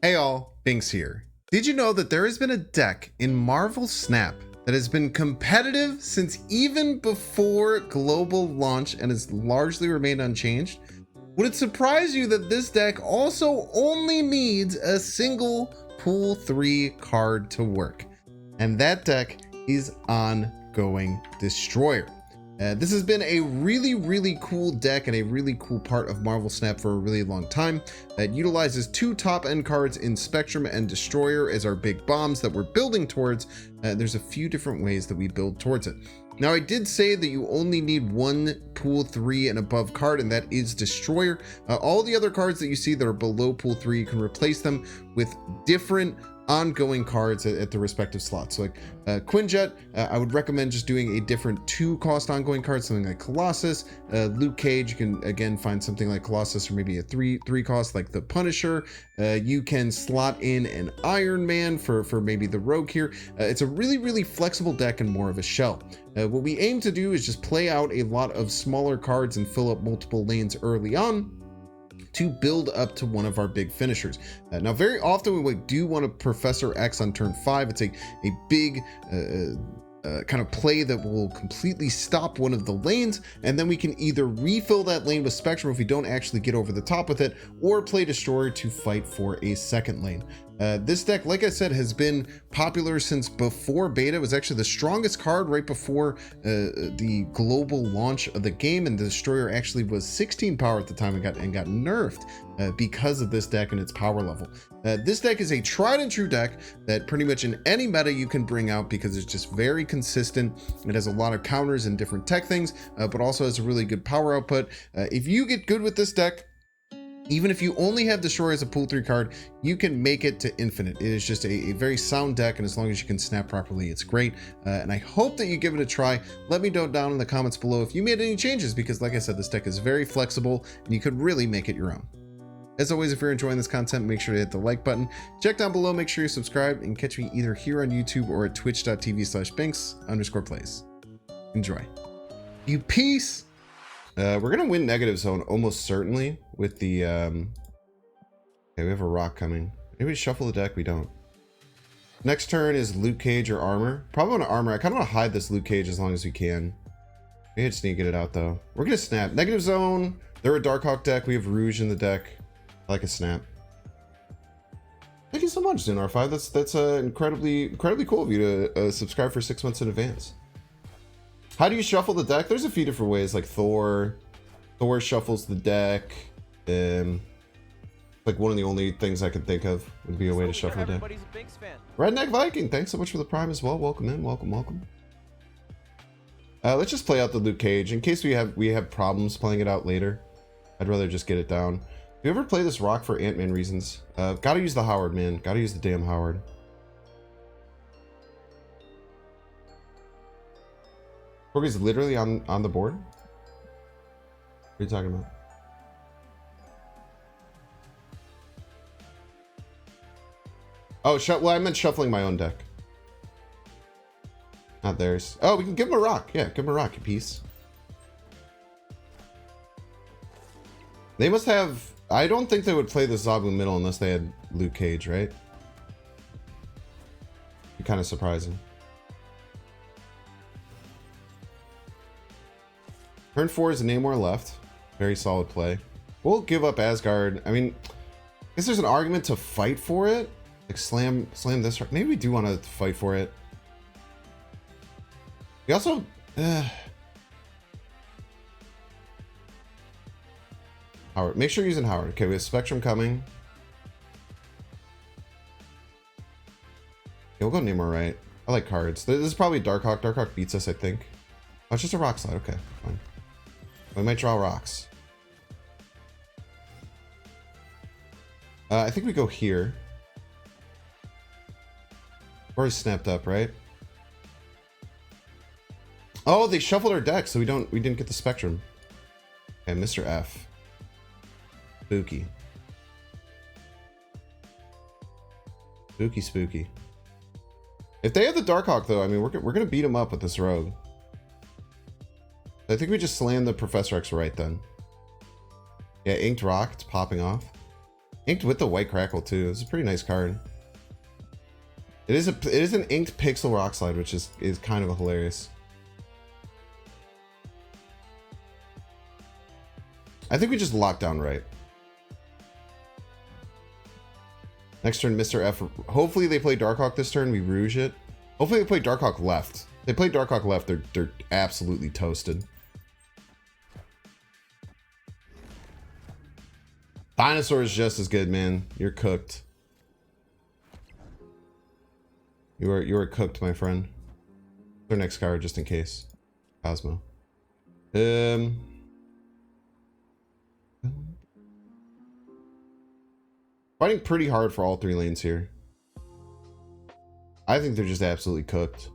Hey all, Binks here. Did you know that there has been a deck in Marvel Snap that has been competitive since even before global launch and has largely remained unchanged? Would it surprise you that this deck also only needs a single pool 3 card to work? And that deck is Ongoing Destroyer. This has been a really cool deck and a really cool part of Marvel Snap for a really long time. It utilizes two top end cards in Spectrum and Destroyer as our big bombs that we're building towards. There's a few different ways that we build towards it. Now, I did say that you only need one pool 3 and above card, and that is Destroyer. All the other cards that you see that are below pool 3, you can replace them with different ongoing cards at the respective slots. So like Quinjet, I would recommend just doing a different 2-cost ongoing card, something like Colossus. Luke Cage, you can again find something like Colossus, or maybe a 3-cost like the Punisher. You can slot in an Iron Man for maybe the Rogue here. It's a really flexible deck and more of a shell. What we aim to do is just play out a lot of smaller cards and fill up multiple lanes early on to build up to one of our big finishers. Now, very often we do want a Professor X on turn 5. It's a big kind of play that will completely stop one of the lanes, and then we can either refill that lane with Spectrum if we don't actually get over the top with it, or play Destroyer to fight for a second lane. This deck, like I said, has been popular since before beta. It was actually the strongest card right before the global launch of the game, and the Destroyer actually was 16 power at the time and got nerfed because of this deck and its power level. This deck is a tried and true deck that pretty much in any meta you can bring out because it's just very consistent. It has a lot of counters and different tech things, but also has a really good power output. If you get good with this deck, even if you only have Destroyer as a pool 3 card, you can make it to infinite. It is just a very sound deck, and as long as you can snap properly, it's great. And I hope that you give it a try. Let me know down in the comments below if you made any changes, because like I said, this deck is very flexible and you could really make it your own. As always, if you're enjoying this content, make sure to hit the like button. Check down below, make sure you subscribe, and catch me either here on YouTube or at twitch.tv/binks_plays. Enjoy. You peace! We're gonna win negative zone almost certainly with the okay, we have a rock coming. Maybe we shuffle the deck. We don't. Next turn is Luke Cage or armor. Probably want to armor. I kind of want to hide this Luke Cage as long as we can. Maybe I just need to get it out though. We're gonna snap negative zone. They're a Darkhawk deck. We have Rouge in the deck. I like a snap. Thank you so much, Zunar5. That's incredibly cool of you to subscribe for 6 months in advance. How do you shuffle the deck? There's a few different ways, like Thor shuffles the deck. Like one of the only things I could think of would be a way to shuffle the deck. Redneck Viking, thanks so much for the prime as well. Welcome in, welcome. Let's just play out the Luke Cage in case we have problems playing it out later. I'd rather just get it down. Do you ever play this rock for Ant-Man reasons? Gotta use the Howard, man. Gotta use the damn Howard. Corby's literally on the board? What are you talking about? Oh, well, I meant shuffling my own deck. Not theirs. Oh, we can give him a rock. Yeah, give him a rock, you piece. They must have... I don't think they would play the Zabu middle unless they had Luke Cage, right? Be kind of surprising. Turn 4 is Namor left. Very solid play. We'll give up Asgard. I mean, I guess there's an argument to fight for it. Like slam this. Maybe we do want to fight for it. We also... Howard. Make sure you're using Howard. Okay, we have Spectrum coming. Yeah, we'll go Namor right. I like cards. This is probably Darkhawk. Darkhawk beats us, I think. Oh, it's just a rock slide. Okay, fine. We might draw rocks. I think we go here. Already snapped up, right? Oh, they shuffled our deck, so we didn't get the Spectrum. Okay, Mr. F. Spooky. Spooky. If they have the Darkhawk, though, I mean, we're gonna beat them up with this Rogue. I think we just slam the Professor X right then. Yeah, Inked Rock, it's popping off. Inked with the white crackle too. It's a pretty nice card. It is an inked pixel rock slide, which is kind of hilarious. I think we just locked down right. Next turn, Mr. F. Hopefully they play Darkhawk this turn. We rouge it. Hopefully they play Darkhawk left. If they play Darkhawk left, they're absolutely toasted. Dinosaur is just as good, man. You're cooked. You are cooked, my friend. Their next card, just in case. Cosmo. Fighting pretty hard for all 3 lanes here. I think they're just absolutely cooked.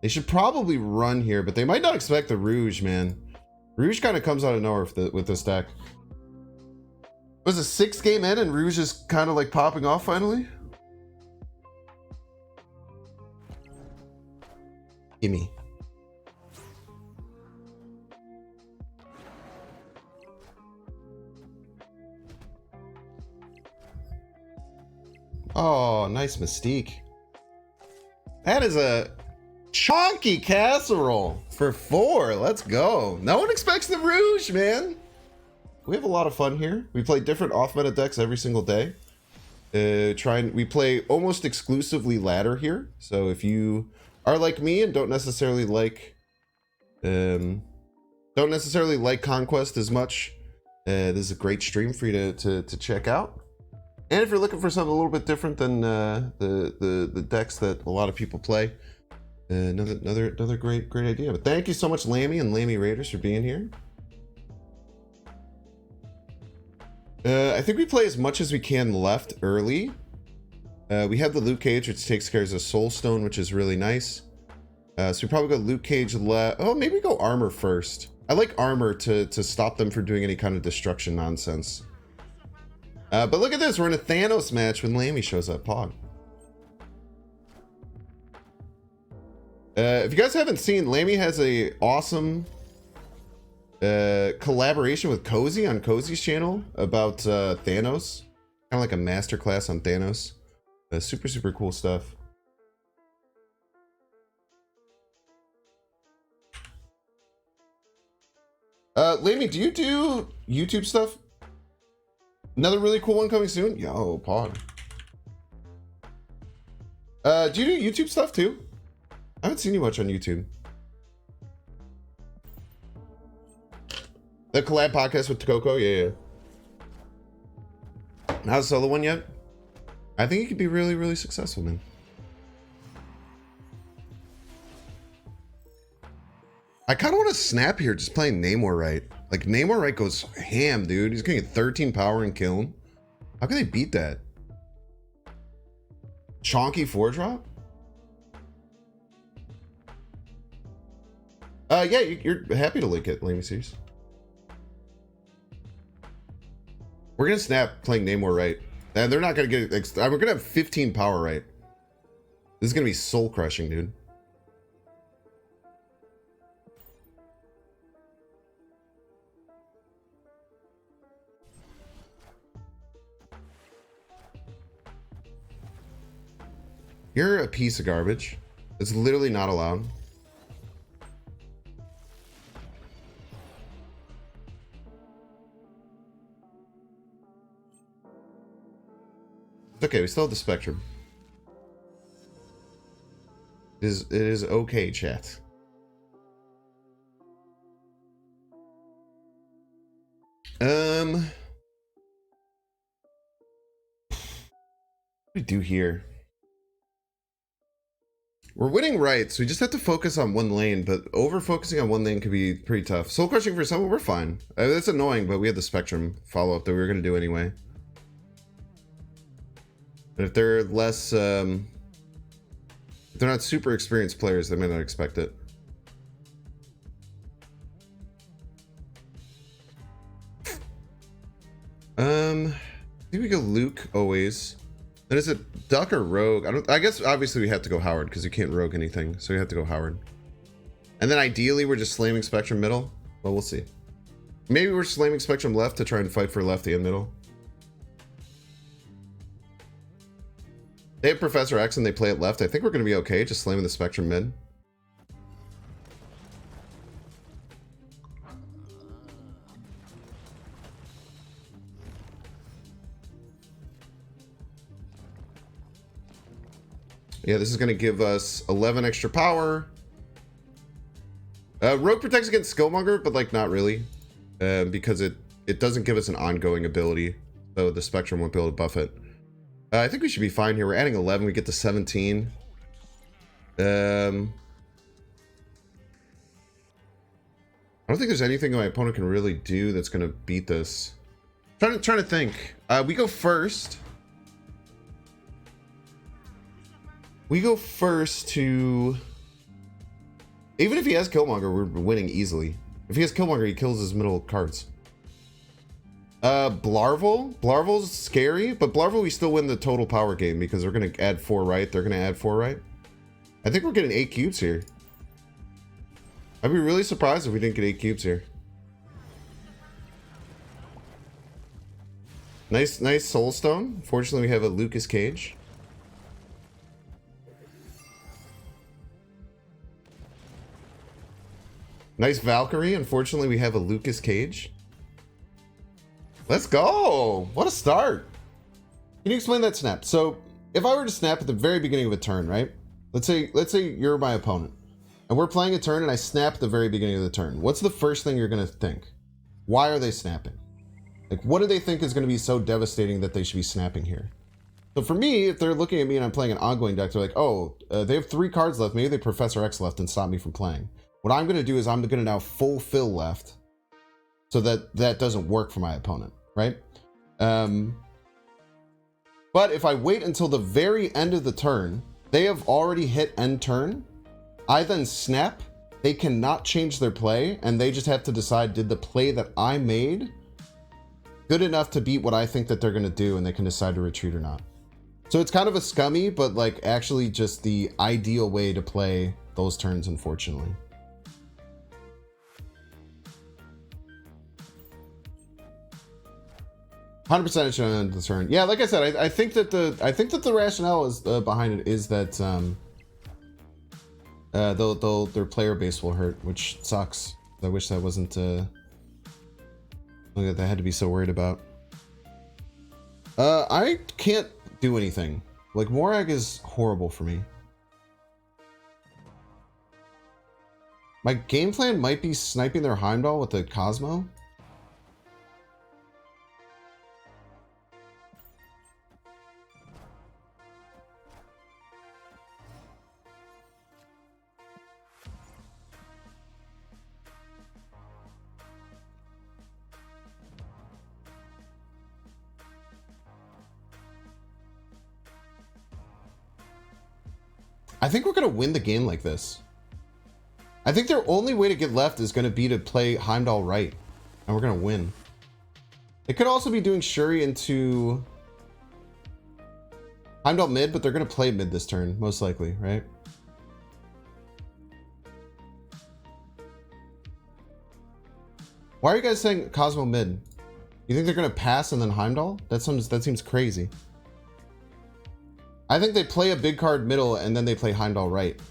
They should probably run here, but they might not expect the Rouge, man. Rouge kind of comes out of nowhere with this deck. Was a 6 game in and Rouge is kind of like popping off finally? Gimme. Oh, nice Mystique. That is a chunky casserole for 4. Let's go. No one expects the Rouge, man. We have a lot of fun here. We play different off-meta decks every single day. We play almost exclusively ladder here. So if you are like me and don't necessarily like Conquest as much, this is a great stream for you to check out. And if you're looking for something a little bit different than the decks that a lot of people play, another great idea. But thank you so much, Lammy and Lammy Raiders, for being here. I think we play as much as we can left early. We have the Luke Cage, which takes care of a Soul Stone, which is really nice. So we probably go Luke Cage left. Oh, maybe we go Armor first. I like Armor to stop them from doing any kind of destruction nonsense. But look at this. We're in a Thanos match when Lammy shows up. Pog. If you guys haven't seen, Lammy has a awesome collaboration with Cozy on Cozy's channel about Thanos. Kind of like a masterclass on Thanos. Super cool stuff. Lammy, do you do YouTube stuff? Another really cool one coming soon? Yo, Pog. Do you do YouTube stuff too? I haven't seen you much on YouTube. The collab podcast with Takoko? Yeah. Not a solo one yet? I think it could be really successful, man. I kind of want to snap here just playing Namor right. Like, Namor right goes ham, dude. He's gonna get 13 power and kill him. How can they beat that? Chonky 4-drop? Yeah, you're happy to link it, Lammy Series. We're gonna snap playing Namor right. And they're not gonna get it. We're gonna have 15 power right. This is gonna be soul crushing, dude. You're a piece of garbage. It's literally not allowed. It's okay, we still have the Spectrum. It is okay, chat. What do we do here? We're winning right, so we just have to focus on one lane, but over-focusing on one lane could be pretty tough. Soul crushing for someone, we're fine. That's annoying, but we had the Spectrum follow-up that we were going to do anyway. But if they're less, if they're not super experienced players, they may not expect it. I think we go Luke always. Then is it Duck or Rogue? I guess obviously we have to go Howard because you can't Rogue anything, so we have to go Howard. And then ideally we're just slamming Spectrum middle. Well, we'll see. Maybe we're slamming Spectrum left to try and fight for lefty and middle. They have Professor X and they play it left. I think we're going to be okay just slamming the Spectrum mid. Yeah, this is going to give us 11 extra power. Rogue protects against Skillmonger, but like not really. Because it doesn't give us an ongoing ability. So the Spectrum won't be able to buff it. I think we should be fine here. We're adding 11. We get to 17. I don't think there's anything my opponent can really do that's going to beat this. Trying to think. We go first. We go first to... Even if he has Killmonger, we're winning easily. If he has Killmonger, he kills his middle cards. Blarvel's scary, but Blarvel we still win the total power game because we're going to add 4 right. They're going to add 4 right. I think we're getting 8 cubes here. I'd be really surprised if we didn't get 8 cubes here. Nice Soul Stone. Fortunately, we have a Lucas Cage. Nice Valkyrie. Unfortunately, we have a Lucas Cage. Let's go. What a start. Can you explain that snap? So if I were to snap at the very beginning of a turn, right? Let's say you're my opponent and we're playing a turn and I snap at the very beginning of the turn. What's the first thing you're going to think? Why are they snapping? Like, what do they think is going to be so devastating that they should be snapping here? So for me, if they're looking at me and I'm playing an ongoing deck, they're like, oh, they have 3 cards left. Maybe they Professor X left and stop me from playing. What I'm going to do is I'm going to now full fill left so that doesn't work for my opponent, right? But if I wait until the very end of the turn, they have already hit end turn. I then snap. They cannot change their play, and they just have to decide, did the play that I made good enough to beat what I think that they're going to do, and they can decide to retreat or not. So it's kind of a scummy, but like actually just the ideal way to play those turns, unfortunately. 100% it should end the turn. Yeah, like I said, I think that the rationale is behind it is that their player base will hurt, which sucks. I wish that wasn't something that they had to be so worried about. I can't do anything. Like, Morag is horrible for me. My game plan might be sniping their Heimdall with the Cosmo. I think we're going to win the game like this. I think their only way to get left is going to be to play Heimdall right. And we're going to win. They could also be doing Shuri into Heimdall mid, but they're going to play mid this turn, most likely, right? Why are you guys saying Cosmo mid? You think they're going to pass and then Heimdall? That seems crazy. I think they play a big card middle and then they play Heimdall right.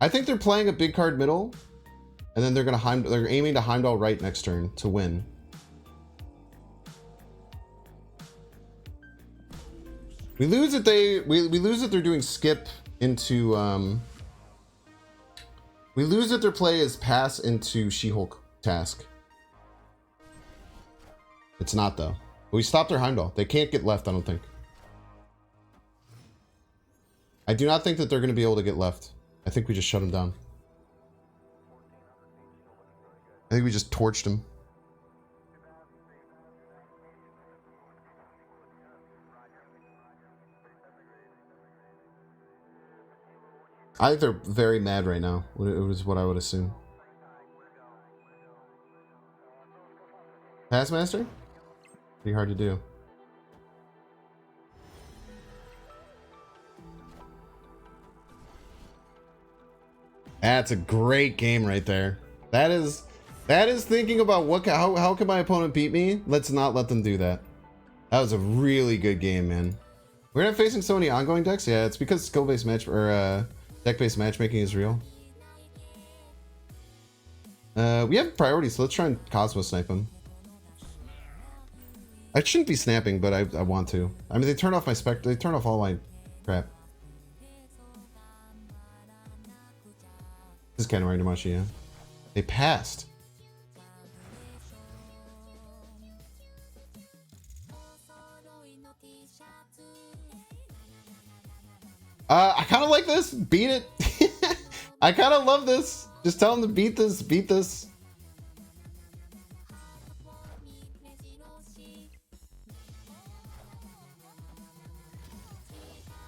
I think they're playing a big card middle and then they're aiming to Heimdall right next turn to win. We lose that we lose that they're doing skip into we lose that their play is pass into She-Hulk task. It's not though. But we stopped their Heimdall. They can't get left, I don't think. I do not think that they're going to be able to get left. I think we just shut them down. I think we just torched them. I think they're very mad right now. It was what I would assume. Passmaster? Pretty hard to do. That's a great game right there. That is That is thinking about how can my opponent beat me? Let's not let them do that. That was a really good game, man. We're not facing so many ongoing decks? Yeah, it's because skill-based match or deck-based matchmaking is real. We have priorities, so let's try and Cosmo snipe him. I shouldn't be snapping, but I want to. I mean, they turn off my spec. They turn off all my crap. This is kind of right, Damashi, yeah. They passed. I kind of like this. Beat it. I kind of love this. Just tell them to beat this. Beat this.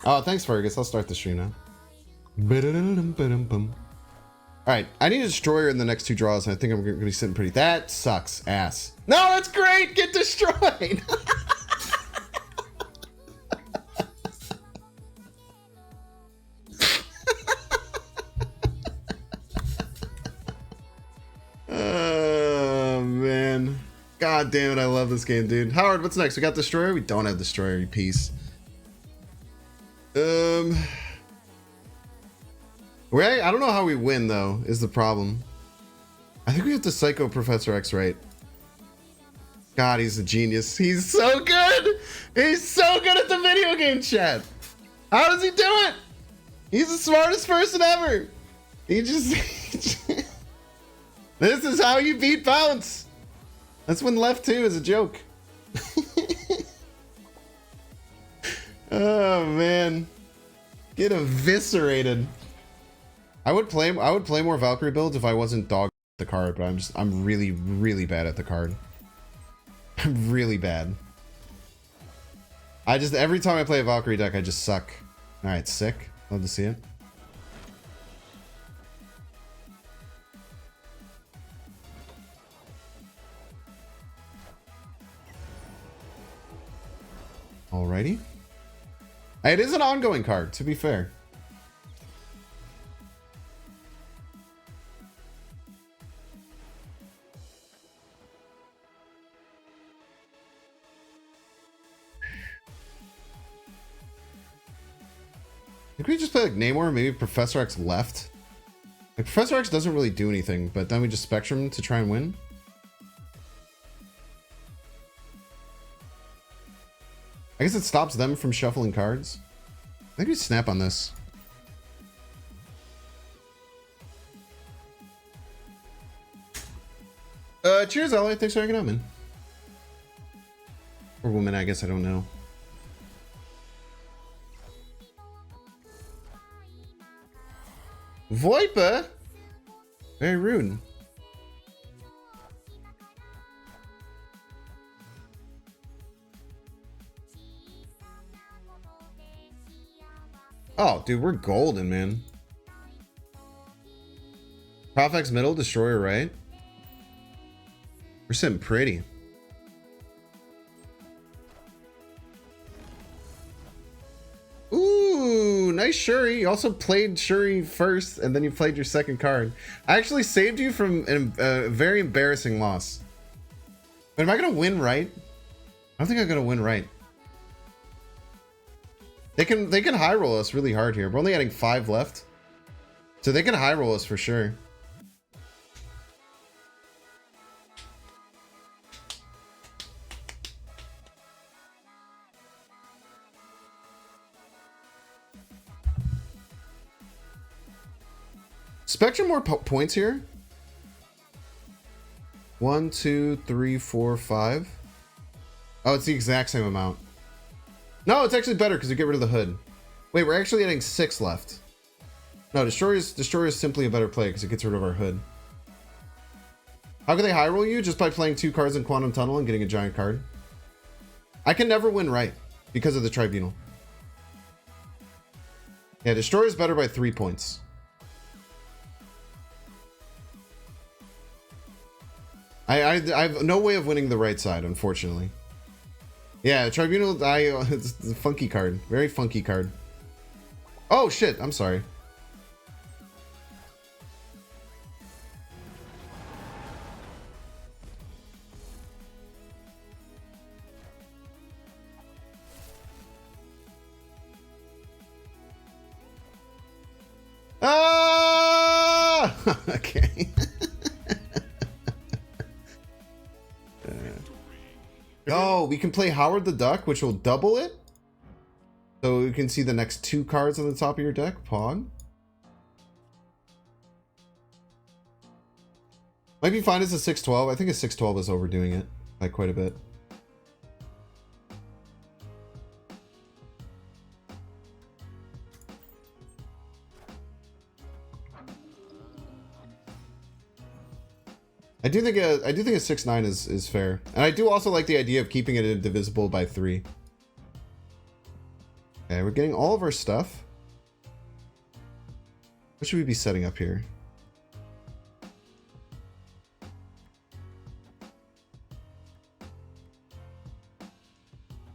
Oh, thanks, Fergus. I'll start the stream now. Alright, I need a destroyer in the next 2 draws, and I think I'm going to be sitting pretty... That sucks ass. No, that's great! Get destroyed! Oh, man. God damn it, I love this game, dude. Howard, what's next? We got destroyer? We don't have destroyer, you piece. I don't know how we win, though, is the problem. I think we have to Psycho Professor X, right? God, he's a genius. He's so good! He's so good at the video game chat! How does he do it? He's the smartest person ever! He just... This is how you beat Bounce! That's when left 2 is a joke. Oh, man. Get eviscerated. I would play more Valkyrie builds if I wasn't dog the card, but I'm really, really bad at the card. I'm really bad. Every time I play a Valkyrie deck, I just suck. Alright, sick. Love to see it. Alrighty. It is an ongoing card, to be fair. Could we just play like Namor, maybe Professor X left? Like Professor X doesn't really do anything, but then we just Spectrum to try and win. I guess it stops them from shuffling cards. I think we snap on this. Cheers, Ally. Thanks for hanging out, man. Or woman, I guess. I don't know. Voipa? Very rude. Oh, dude, we're golden, man. Profx middle, destroyer right. We're sitting pretty. Ooh, nice Shuri. You also played Shuri first, and then you played your second card. I actually saved you from a very embarrassing loss. But am I gonna win right? I don't think I'm gonna win right. They can high roll us really hard here. We're only adding 5 left, so they can high roll us for sure. Spectrum more points here. 1, 2, 3, 4, 5. Oh, it's the exact same amount. No, it's actually better because you get rid of the hood. Wait, we're actually adding 6 left. No, Destroyer is simply a better play because it gets rid of our hood. How can they high roll you? Just by playing 2 cards in Quantum Tunnel and getting a giant card. I can never win right because of the Tribunal. Yeah, Destroyer is better by 3 points. I have no way of winning the right side, unfortunately. Yeah, Tribunal, it's a funky card. Very funky card. Oh, shit. I'm sorry. Okay. Oh, we can play Howard the Duck, which will double it. So you can see the next 2 cards on the top of your deck. Pog. Might be fine as a 6-12. I think a 6-12 is overdoing it by quite a bit. I do think a 6-9 is fair, and I do also like the idea of keeping it indivisible by 3. Okay, we're getting all of our stuff. What should we be setting up here?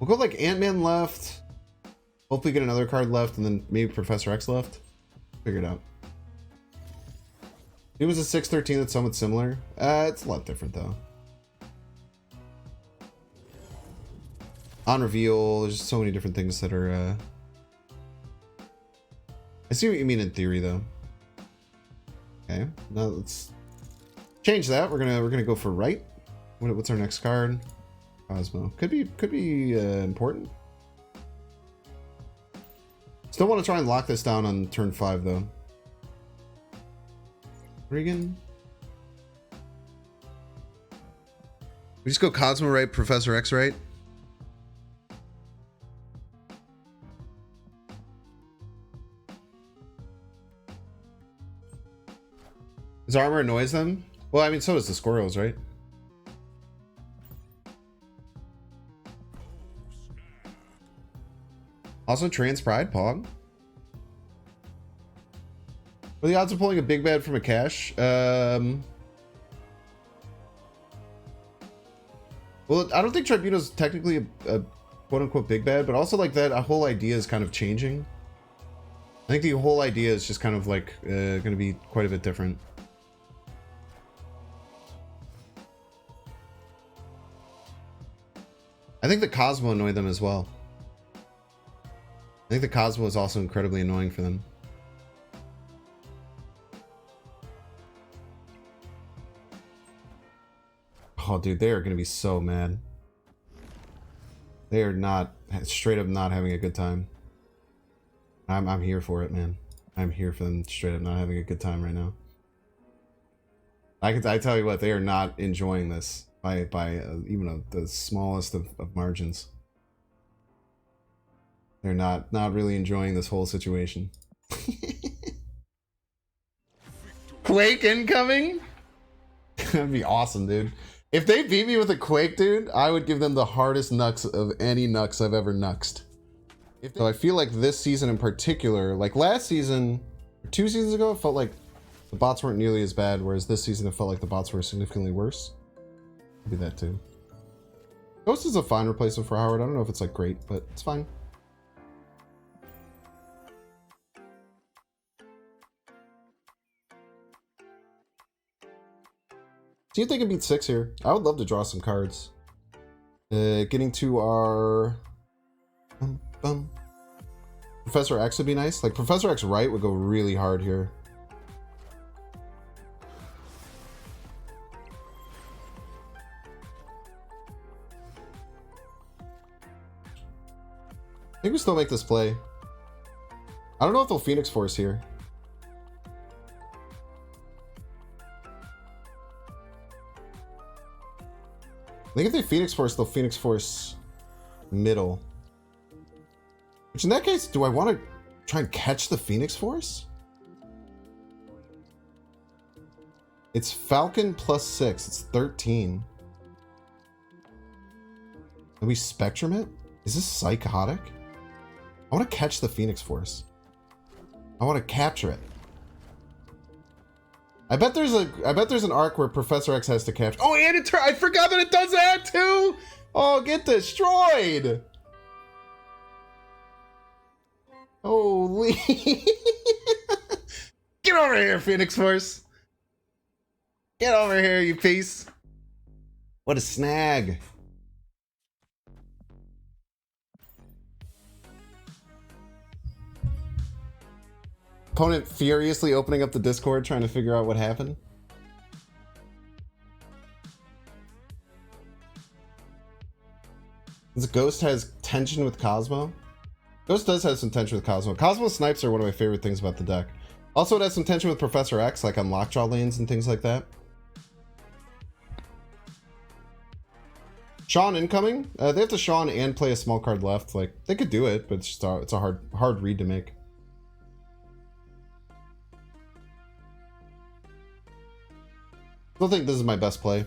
We'll go like Ant-Man left. Hopefully get another card left, and then maybe Professor X left. Figure it out. It was a 6-13 that's somewhat similar. It's a lot different though. On reveal, there's so many different things that are. I see what you mean in theory though. Okay, now let's change that. We're gonna go for right. What's our next card? Cosmo. Could be important. Still want to try and lock this down on turn 5 though. Regan. We just go Cosmo right, Professor X right. His armor annoys them? Well, I mean, so does the squirrels, right? Also, Trans Pride, Pog. What are the odds of pulling a big bad from a cache? Well, I don't think Tribunal's technically a quote-unquote big bad, but also like that whole idea is kind of changing. I think the whole idea is just kind of like going to be quite a bit different. I think the Cosmo annoyed them as well. I think the Cosmo is also incredibly annoying for them. Oh, dude, they are going to be so mad. They are not, straight up not having a good time. I'm here for it, man. I'm here for them straight up not having a good time right now. I tell you what, they are not enjoying this by even the smallest of margins. They're not really enjoying this whole situation. Quake incoming? That'd be awesome, dude. If they beat me with a Quake, dude, I would give them the hardest nucks of any nucks I've ever nuxed. So I feel like this season in particular, like last season, or 2 seasons ago, it felt like the bots weren't nearly as bad, whereas this season it felt like the bots were significantly worse. Maybe that too. Ghost is a fine replacement for Howard. I don't know if it's like great, but it's fine. See if they can beat 6 here. I would love to draw some cards. Getting to our... Professor X would be nice. Like, Professor X right would go really hard here. I think we still make this play. I don't know if they'll Phoenix Force here. I think if they Phoenix Force, they'll Phoenix Force middle. Which in that case, do I want to try and catch the Phoenix Force? It's Falcon plus 6. It's 13. Can we Spectrum it? Is this psychotic? I want to catch the Phoenix Force. I want to capture it. I bet there's an arc where Professor X has to capture. Oh, and I forgot that it does that too. Oh, get destroyed. Holy. Get over here, Phoenix Force. Get over here, you piece. What a snag. opponent furiously opening up the Discord trying to figure out what happened. This Ghost has tension with Cosmo. Ghost does have some tension with Cosmo. Cosmo snipes are one of my favorite things about the deck. Also, it has some tension with Professor X, like on Lockjaw lanes and things like that. Sean incoming. They have to Sean and play a small card left. Like, they could do it, but it's just it's a hard read to make. I don't think this is my best play.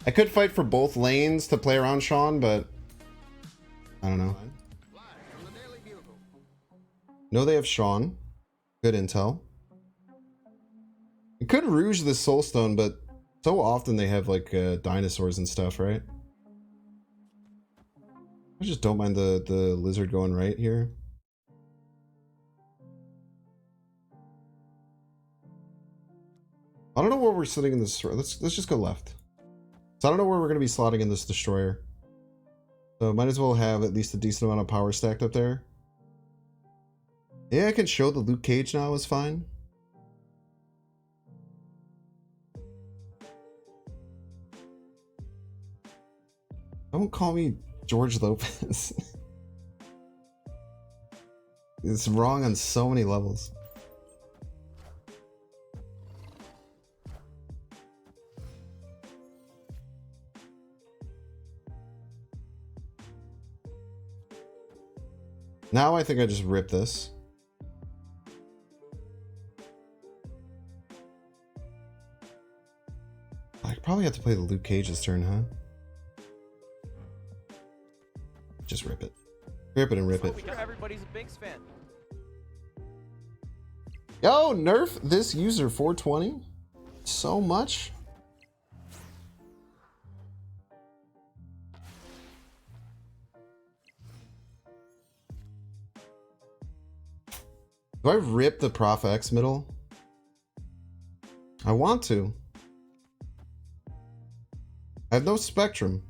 I could fight for both lanes to play around Sean, but I don't know. No, they have Sean. Good intel. It could Rouge the Soulstone, but so often they have like dinosaurs and stuff, right? I just don't mind the lizard going right here. I don't know where we're sitting in this. Let's just go left. So I don't know where we're going to be slotting in this destroyer. So might as well have at least a decent amount of power stacked up there. Yeah, I can show the Luke Cage now is fine. Don't call me George Lopez. It's wrong on so many levels. Now I think I just rip this. I probably have to play the Luke Cage's turn, huh? Just rip it. Rip it and rip it. Everybody's a Binks fan. Yo, nerf this user 420 so much. Do I rip the Prof X middle? I want to. I have no Spectrum.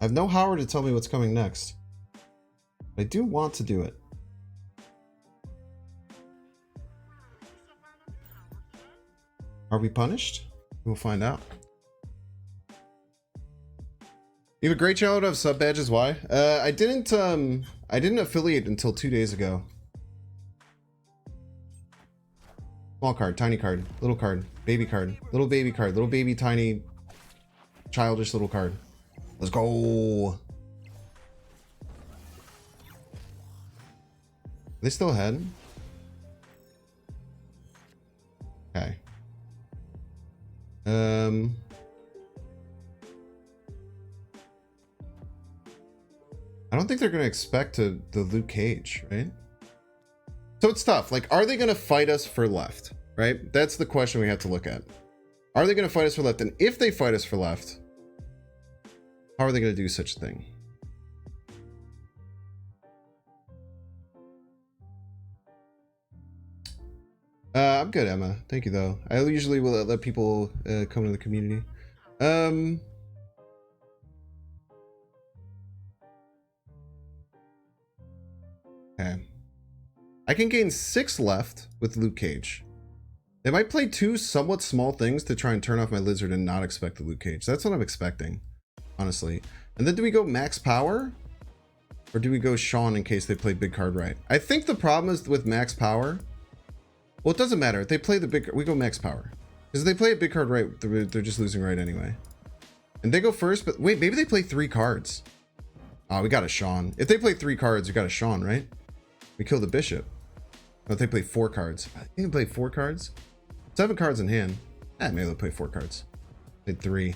I have no Howard to tell me what's coming next. I do want to do it. Are we punished? We'll find out. You have a great channel of sub badges. Why? I didn't affiliate until 2 days ago. Small card, tiny card, little card, baby card, little baby card, little baby tiny childish little card. Let's go. They still ahead? Okay. I don't think they're gonna expect the Luke Cage, right? So it's tough. Like, are they gonna fight us for left? Right? That's the question we have to look at. Are they gonna fight us for left? And if they fight us for left, how are they gonna do such a thing? I'm good, Emma. Thank you, though. I usually will let people come to the community. Okay. I can gain 6 left with Luke Cage. They might play 2 somewhat small things to try and turn off my lizard and not expect the Luke Cage. That's what I'm expecting, honestly. And then do we go max power? Or do we go Sean in case they play big card right? I think the problem is with max power. Well, it doesn't matter. If they play the big, we go max power. Because if they play a big card right, they're just losing right anyway. And they go first, but wait, maybe they play 3 cards. Oh, we got a Sean. If they play 3 cards, we got a Sean, right? We kill the bishop. Oh, if they play 4 cards. I think they play 4 cards. 7 cards in hand. Maybe they'll play 4 cards. Played 3.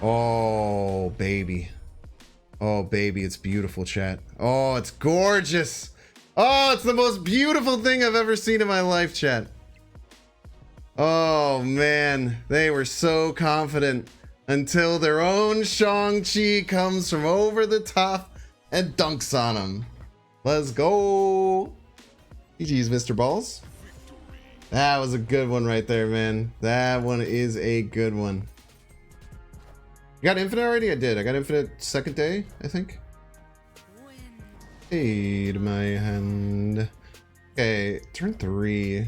Oh, baby. Oh, baby, it's beautiful, chat. Oh, it's gorgeous. Oh, it's the most beautiful thing I've ever seen in my life, chat. Oh, man. They were so confident until their own Shang-Chi comes from over the top and dunks on them. Let's go. GG's, Mr. Balls. That was a good one right there, man. That one is a good one. You got infinite already? I did. I got infinite second day, I think. Aid my hand. Okay, turn 3.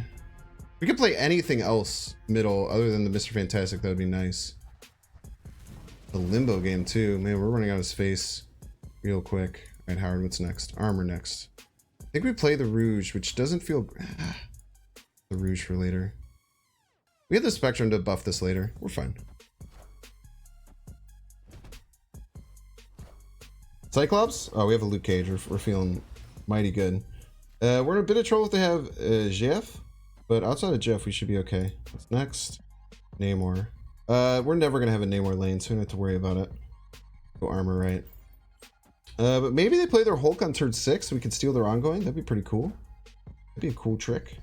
We could play anything else middle other than the Mr. Fantastic. That would be nice. The Limbo game too. Man, we're running out of space real quick. All right, Howard, what's next? Armor next. I think we play the Rouge, which doesn't feel... the Rouge for later. We have the Spectrum to buff this later. We're fine. Cyclops? Oh, we have a Luke Cage. We're feeling mighty good. We're in a bit of trouble if they have Jeff, but outside of Jeff, we should be okay. What's next? Namor. We're never going to have a Namor lane, so we don't have to worry about it. Go armor right. But maybe they play their Hulk on turn 6 so we can steal their ongoing. That'd be pretty cool. That'd be a cool trick.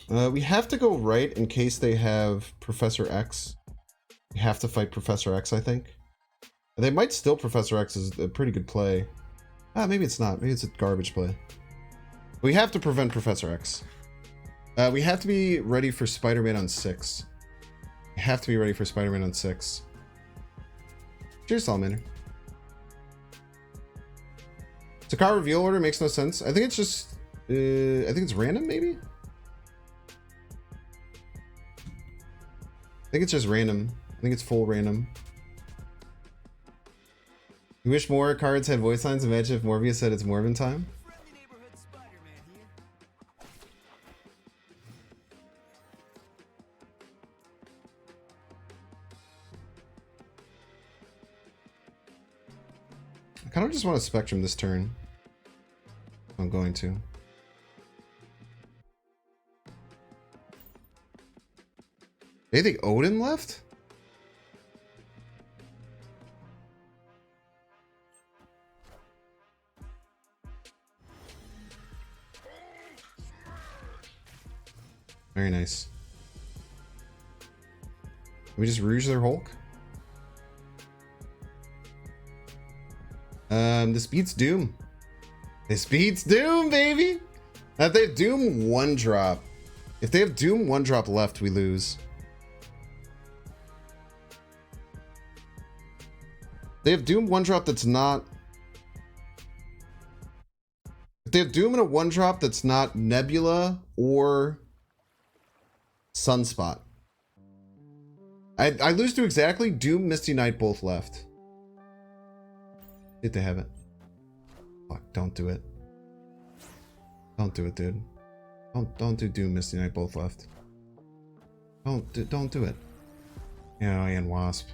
We have to go right in case they have Professor X. We have to fight Professor X, I think. They might still Professor X is a pretty good play. Ah, maybe it's not. Maybe it's a garbage play. We have to prevent Professor X. We have to be ready for Spider-Man on 6. We have to be ready for Spider-Man on 6. Cheers, Salamander. Takar reveal order makes no sense. I think it's just... I think it's random, maybe? I think it's just random. I think it's full random. You wish more cards had voice lines? Imagine if Morbius said it's Morbin time. I kind of just want to Spectrum this turn. I'm going to. They think Odin left? Very nice. We just Rouge their Hulk? This beats Doom. This beats Doom, baby! If they have Doom 1-drop. If they have Doom 1-drop left, we lose. They have Doom 1-drop that's not... If they have Doom in a 1-drop that's not Nebula or Sunspot. I lose to exactly Doom, Misty Knight both left. Did they have it? Fuck, don't do it. Don't do it, dude. Don't do Doom, Misty Knight both left. Don't do it. Yeah, and Wasp.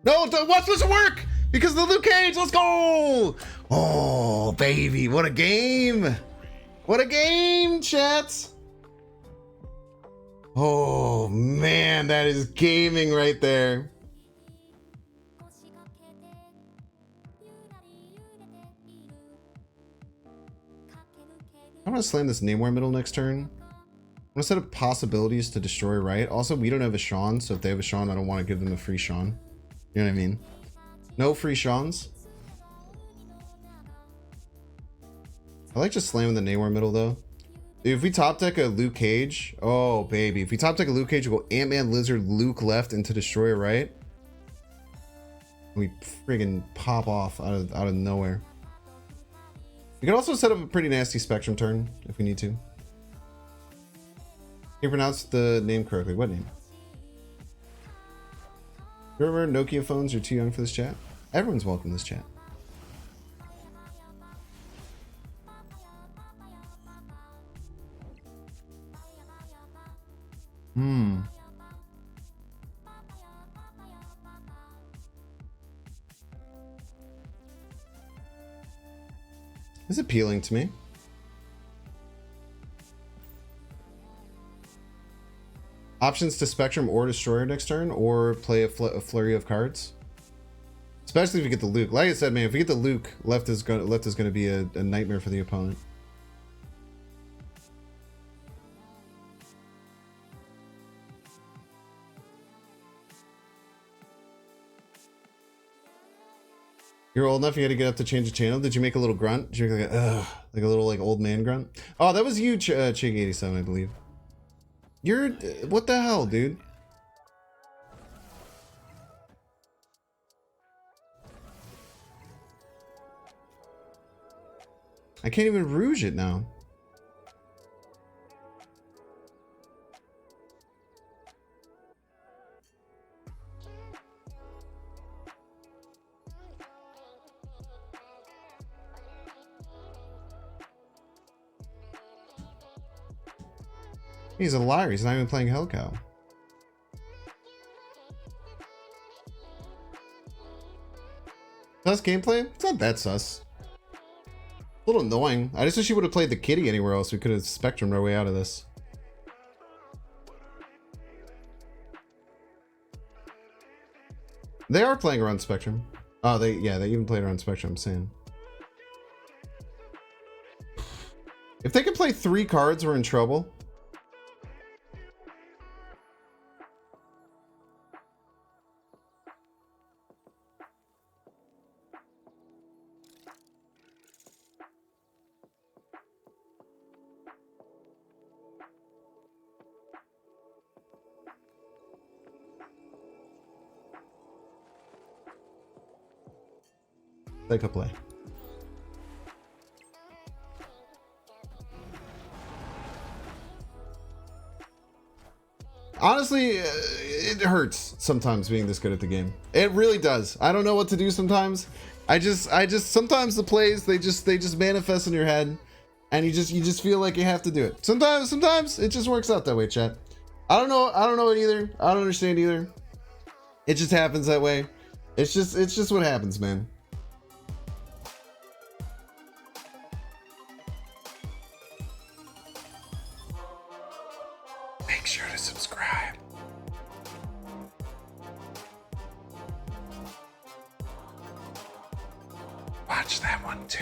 No, Wasp doesn't work because of the Luke Cage. Let's go! Oh, baby, what a game! What a game, chats! Oh man, that is gaming right there. I'm gonna slam this Namor middle next turn. I'm gonna set up possibilities to destroy right. Also, we don't have a Sean, so if they have a Sean, I don't want to give them a free Sean. You know what I mean? No free Seans. I like just slamming the Namor middle though. If we top deck a Luke Cage, oh baby. If we top deck a Luke Cage, we'll go Ant-Man, Lizard, Luke left into Destroyer right. We friggin' pop off out of nowhere. We can also set up a pretty nasty Spectrum turn if we need to. Can you pronounce the name correctly? What name? You remember Nokia phones are too young for this chat? Everyone's welcome to this chat. It's appealing to me. Options to Spectrum or Destroyer next turn, or play a flurry of cards. Especially if we get the Luke. Like I said, man, if we get the Luke, left is gonna be a nightmare for the opponent. You're old enough you had to get up to change the channel. Did you make a little grunt? Did you make like a little like old man grunt? Oh, that was you, Chig87, I believe. You're what the hell, dude? I can't even rouge it now. He's a liar. He's not even playing Hellcow. Sus gameplay? It's not that sus. A little annoying. I just wish she would have played the kitty anywhere else. We could have spectrumed our way out of this. They are playing around Spectrum. Oh, they even played around Spectrum, I'm saying. If they could play 3 cards, we're in trouble. Take a play. Honestly, it hurts sometimes being this good at the game. It really does. I don't know what to do sometimes. I just sometimes the plays they just manifest in your head, and you just feel like you have to do it. Sometimes it just works out that way, chat. I don't know it either. I don't understand either. It just happens that way. It's just what happens, man. Make sure to subscribe. Watch that one too.